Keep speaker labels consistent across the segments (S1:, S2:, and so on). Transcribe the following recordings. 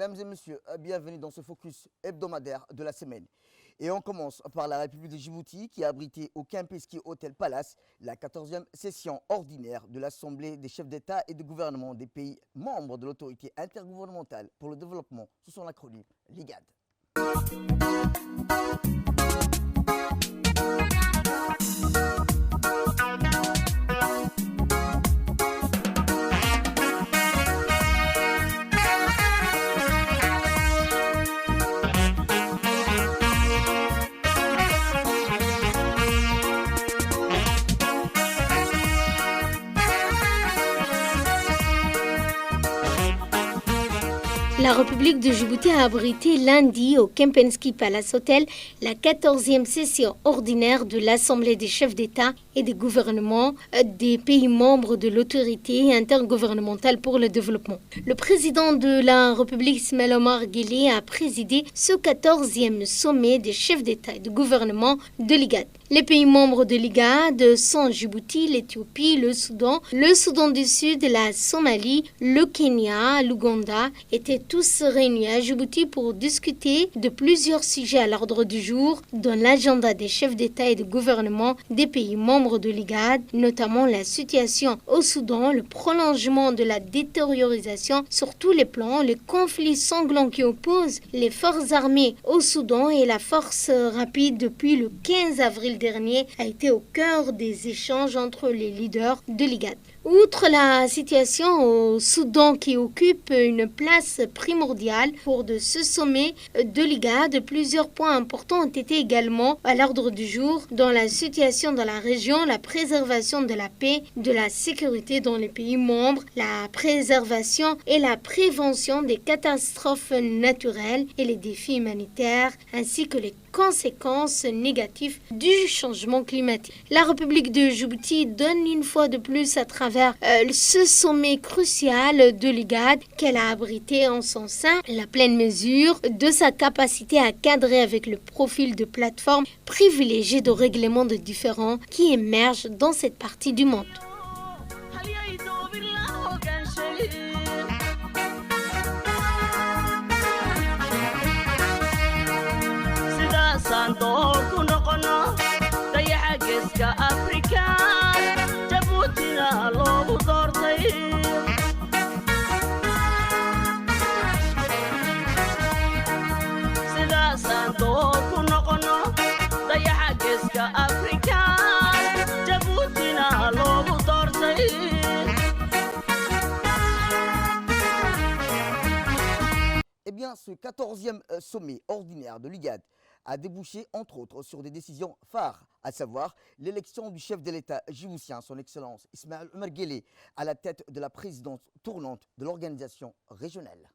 S1: Mesdames et messieurs, bienvenue dans ce focus hebdomadaire de la semaine. Et on commence par la République de Djibouti qui a abrité au Kempinski Hotel Palace la 14e session ordinaire de l'Assemblée des chefs d'État et de gouvernement des pays membres de l'autorité intergouvernementale pour le développement sous son acronyme l'IGAD.
S2: La République de Djibouti a abrité lundi au Kempinski Palace Hotel la 14e session ordinaire de l'Assemblée des chefs d'État et des gouvernements des pays membres de l'autorité intergouvernementale pour le développement. Le président de la République, Ismail Omar Guelleh, a présidé ce 14e sommet des chefs d'État et de gouvernement de l'IGAD. Les pays membres de l'IGAD sont Djibouti, l'Éthiopie, le Soudan du Sud, la Somalie, le Kenya, l'Ouganda étaient tous réunis à Djibouti pour discuter de plusieurs sujets à l'ordre du jour dans l'agenda des chefs d'État et de gouvernement des pays membres de l'IGAD, notamment la situation au Soudan, le prolongement de la détériorisation sur tous les plans, les conflits sanglants qui opposent les forces armées au Soudan et la force rapide depuis le 15 avril dernier a été au cœur des échanges entre les leaders de l'IGAD. Outre la situation au Soudan qui occupe une place primordiale pour de ce sommet de l'IGAD, plusieurs points importants ont été également à l'ordre du jour dans la situation dans la région, la préservation de la paix, de la sécurité dans les pays membres, la préservation et la prévention des catastrophes naturelles et les défis humanitaires, ainsi que les conséquences négatives du changement climatique. La République de Djibouti donne une fois de plus à travers ce sommet crucial de l'IGAD qu'elle a abrité en son sein la pleine mesure de sa capacité à cadrer avec le profil de plateforme privilégiée de règlement de différends qui émergent dans cette partie du monde.
S1: Eh bien, ce 14e sommet ordinaire de l'IGAD a débouché entre autres sur des décisions phares, à savoir l'élection du chef de l'État djiboutien, son Excellence Ismail Omar Guelleh, à la tête de la présidence tournante de l'organisation régionale.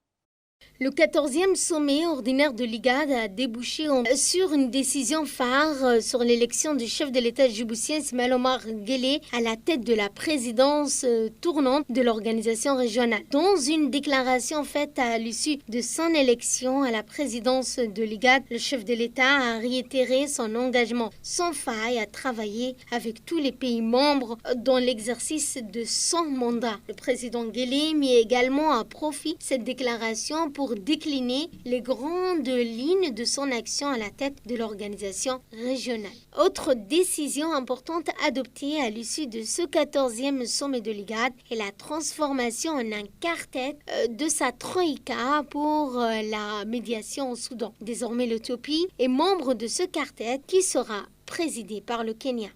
S2: Le 14e sommet ordinaire de l'IGAD a débouché sur une décision phare sur l'élection du chef de l'État djiboutien Ismail Omar Guelleh à la tête de la présidence tournante de l'organisation régionale. Dans une déclaration faite à l'issue de son élection à la présidence de l'IGAD, le chef de l'État a réitéré son engagement sans faille à travailler avec tous les pays membres dans l'exercice de son mandat. Le président Guelleh mit également à profit cette déclaration pour décliner les grandes lignes de son action à la tête de l'organisation régionale. Autre décision importante adoptée à l'issue de ce 14e sommet de l'IGAD est la transformation en un quartet de sa troïka pour la médiation au Soudan. Désormais, l'Éthiopie est membre de ce quartet qui sera présidé par le Kenya.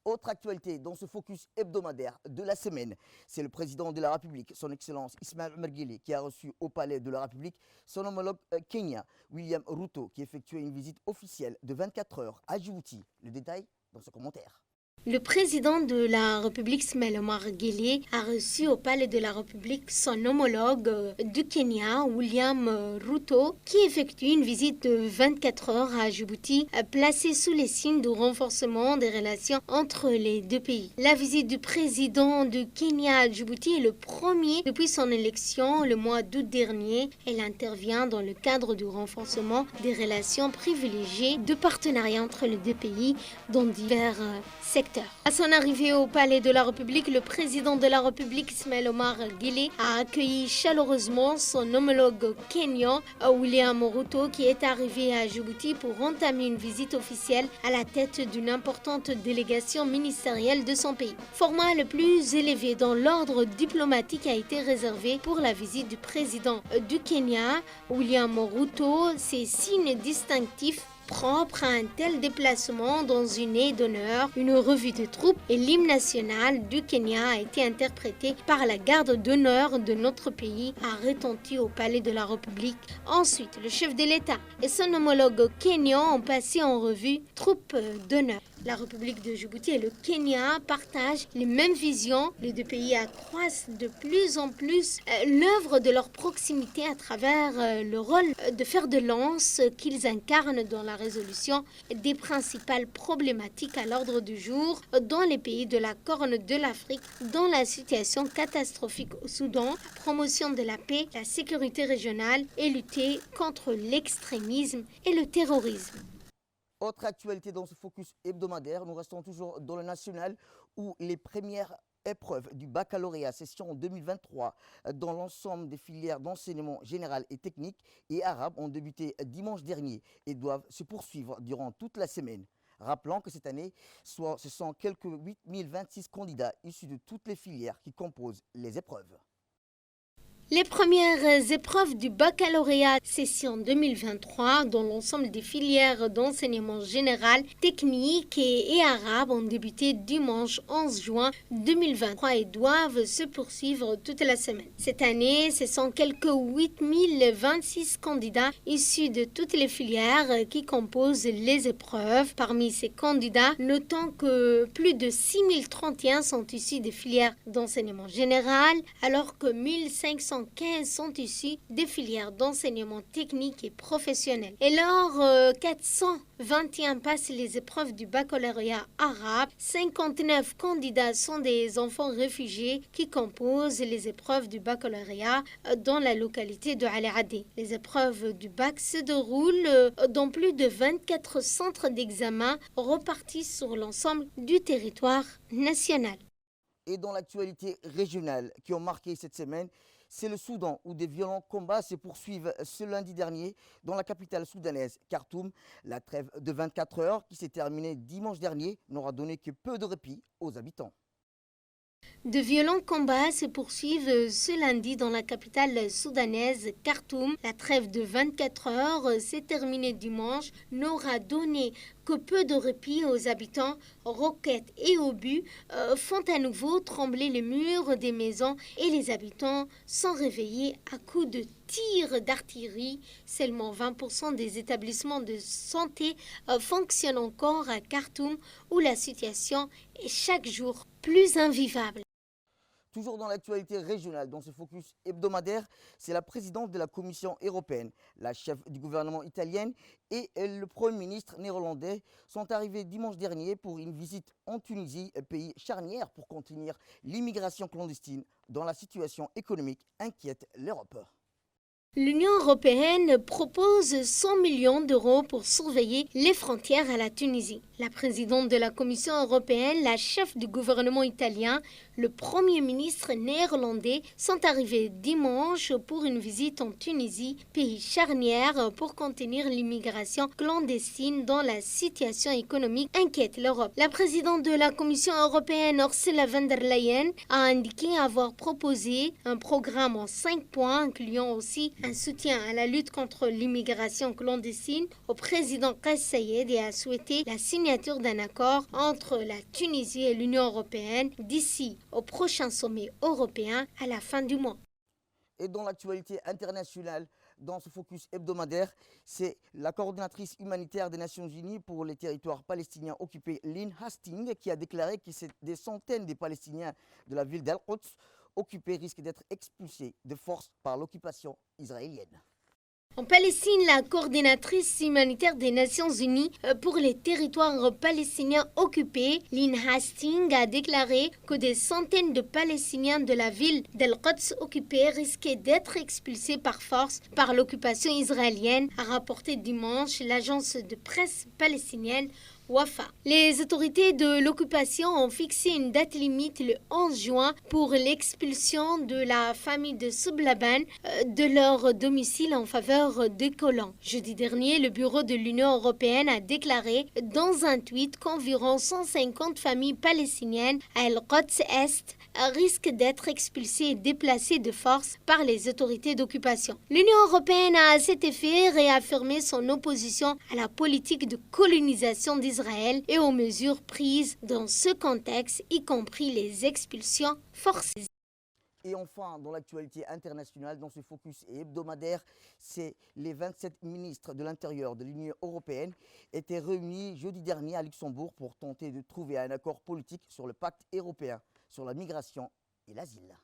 S1: Autre actualité dans ce focus hebdomadaire de la semaine, c'est le président de la République, son Excellence Ismail Omar Guelleh, qui a reçu au Palais de la République son homologue kenyan, William Ruto, qui effectuait une visite officielle de 24 heures à Djibouti. Le détail dans ce commentaire.
S2: Le président de la République, Ismail Omar Guelleh, a reçu au Palais de la République son homologue du Kenya, William Ruto, qui effectue une visite de 24 heures à Djibouti, placée sous les signes du renforcement des relations entre les deux pays. La visite du président du Kenya à Djibouti est le premier depuis son élection le mois d'août dernier. Elle intervient dans le cadre du renforcement des relations privilégiées de partenariat entre les deux pays dans divers secteurs. acteurs. À son arrivée au Palais de la République, le président de la République, Ismaël Omar Guelleh, a accueilli chaleureusement son homologue kényan, William Ruto, qui est arrivé à Djibouti pour entamer une visite officielle à la tête d'une importante délégation ministérielle de son pays. Format le plus élevé dans l'ordre diplomatique a été réservé pour la visite du président du Kenya, William Ruto. Ces signes distinctifs propre à un tel déplacement dans une aide d'honneur, une revue de troupes et l'hymne national du Kenya a été interprété par la garde d'honneur de notre pays, a retenti au Palais de la République. Ensuite, le chef de l'État et son homologue kényan ont passé en revue troupes d'honneur. La République de Djibouti et le Kenya partagent les mêmes visions. Les deux pays accroissent de plus en plus l'œuvre de leur proximité à travers le rôle de fer de lance qu'ils incarnent dans la résolution des principales problématiques à l'ordre du jour dans les pays de la Corne de l'Afrique, dans la situation catastrophique au Soudan, la promotion de la paix, la sécurité régionale et lutter contre l'extrémisme et le terrorisme.
S1: Autre actualité dans ce focus hebdomadaire, nous restons toujours dans le national où les premières épreuves du baccalauréat session 2023 dans l'ensemble des filières d'enseignement général et technique et arabe ont débuté dimanche dernier et doivent se poursuivre durant toute la semaine. Rappelons que cette année, ce sont quelques 8026 candidats issus de toutes les filières qui composent les épreuves.
S2: Les premières épreuves du baccalauréat session 2023 dans l'ensemble des filières d'enseignement général, technique et arabe ont débuté dimanche 11 juin 2023 et doivent se poursuivre toute la semaine. Cette année, ce sont quelques 8026 candidats issus de toutes les filières qui composent les épreuves. Parmi ces candidats, notons que plus de 6031 sont issus des filières d'enseignement général, alors que 1515 sont issus des filières d'enseignement technique et professionnel. Et lors 421 passent les épreuves du baccalauréat arabe, 59 candidats sont des enfants réfugiés qui composent les épreuves du baccalauréat dans la localité de Ali Adé. Les épreuves du bac se déroulent dans plus de 24 centres d'examen repartis sur l'ensemble du territoire national.
S1: Et dans l'actualité régionale qui ont marqué cette semaine, c'est le Soudan où des violents combats se poursuivent ce lundi dernier dans la capitale soudanaise, Khartoum. La trêve de 24 heures qui s'est terminée dimanche dernier n'aura donné que peu de répit aux habitants.
S2: De violents combats se poursuivent ce lundi dans la capitale soudanaise, Khartoum. La trêve de 24 heures s'est terminée dimanche, n'aura donné que peu de répit aux habitants. Roquettes et obus font à nouveau trembler les murs des maisons et les habitants sont réveillés à coups de tirs d'artillerie. Seulement 20% des établissements de santé fonctionnent encore à Khartoum où la situation est chaque jour plus invivable.
S1: Toujours dans l'actualité régionale, dans ce focus hebdomadaire, c'est la présidente de la Commission européenne, la chef du gouvernement italien et le Premier ministre néerlandais sont arrivés dimanche dernier pour une visite en Tunisie, pays charnière pour contenir l'immigration clandestine dont la situation économique inquiète l'Europe.
S2: L'Union européenne propose 100 millions d'euros pour surveiller les frontières à la Tunisie. La présidente de la Commission européenne, la chef du gouvernement italien, le Premier ministre néerlandais sont arrivés dimanche pour une visite en Tunisie, pays charnière pour contenir l'immigration clandestine dont la situation économique inquiète l'Europe. La présidente de la Commission européenne, Ursula von der Leyen, a indiqué avoir proposé un programme en 5 points, incluant aussi un soutien à la lutte contre l'immigration clandestine au président Kais Saied et a souhaité la signature d'un accord entre la Tunisie et l'Union européenne d'ici au prochain sommet européen à la fin du mois.
S1: Et dans l'actualité internationale, dans ce focus hebdomadaire, c'est la coordinatrice humanitaire des Nations Unies pour les territoires palestiniens occupés, Lynn Hastings, qui a déclaré que des centaines de Palestiniens de la ville d'Al-Quds occupés risquent d'être expulsés de force par l'occupation israélienne.
S2: En Palestine, la coordinatrice humanitaire des Nations Unies pour les territoires palestiniens occupés, Lynn Hastings, a déclaré que des centaines de Palestiniens de la ville d'Al-Quds occupée risquaient d'être expulsés par force par l'occupation israélienne, a rapporté dimanche l'agence de presse palestinienne Wafa. Les autorités de l'occupation ont fixé une date limite le 11 juin pour l'expulsion de la famille de Sublaban de leur domicile en faveur des colons. Jeudi dernier, le bureau de l'Union européenne a déclaré dans un tweet qu'environ 150 familles palestiniennes à El-Quds Est risquent d'être expulsées et déplacées de force par les autorités d'occupation. L'Union européenne a à cet effet réaffirmé son opposition à la politique de colonisation d'Israël et aux mesures prises dans ce contexte, y compris les expulsions forcées.
S1: Et enfin, dans l'actualité internationale, dans ce focus hebdomadaire, c'est les 27 ministres de l'Intérieur de l'Union européenne étaient réunis jeudi dernier à Luxembourg pour tenter de trouver un accord politique sur le pacte européen sur la migration et l'asile.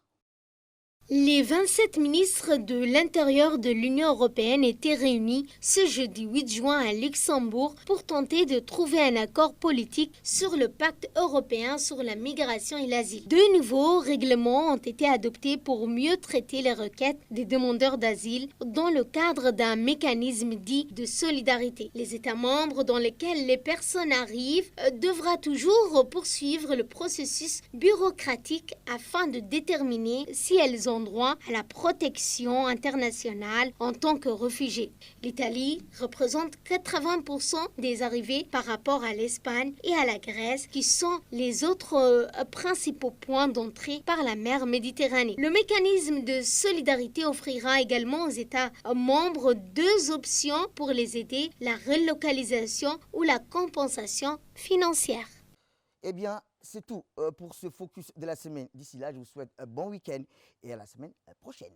S2: Les 27 ministres de l'Intérieur de l'Union européenne étaient réunis ce jeudi 8 juin à Luxembourg pour tenter de trouver un accord politique sur le pacte européen sur la migration et l'asile. De nouveaux règlements ont été adoptés pour mieux traiter les requêtes des demandeurs d'asile dans le cadre d'un mécanisme dit de solidarité. Les États membres dans lesquels les personnes arrivent devront toujours poursuivre le processus bureaucratique afin de déterminer si elles ont droit à la protection internationale en tant que réfugiés. L'Italie représente 80% des arrivées par rapport à l'Espagne et à la Grèce, qui sont les autres principaux points d'entrée par la mer Méditerranée. Le mécanisme de solidarité offrira également aux États membres deux options pour les aider, la relocalisation ou la compensation financière.
S1: Eh bien, c'est tout pour ce focus de la semaine. D'ici là, je vous souhaite un bon week-end et à la semaine prochaine.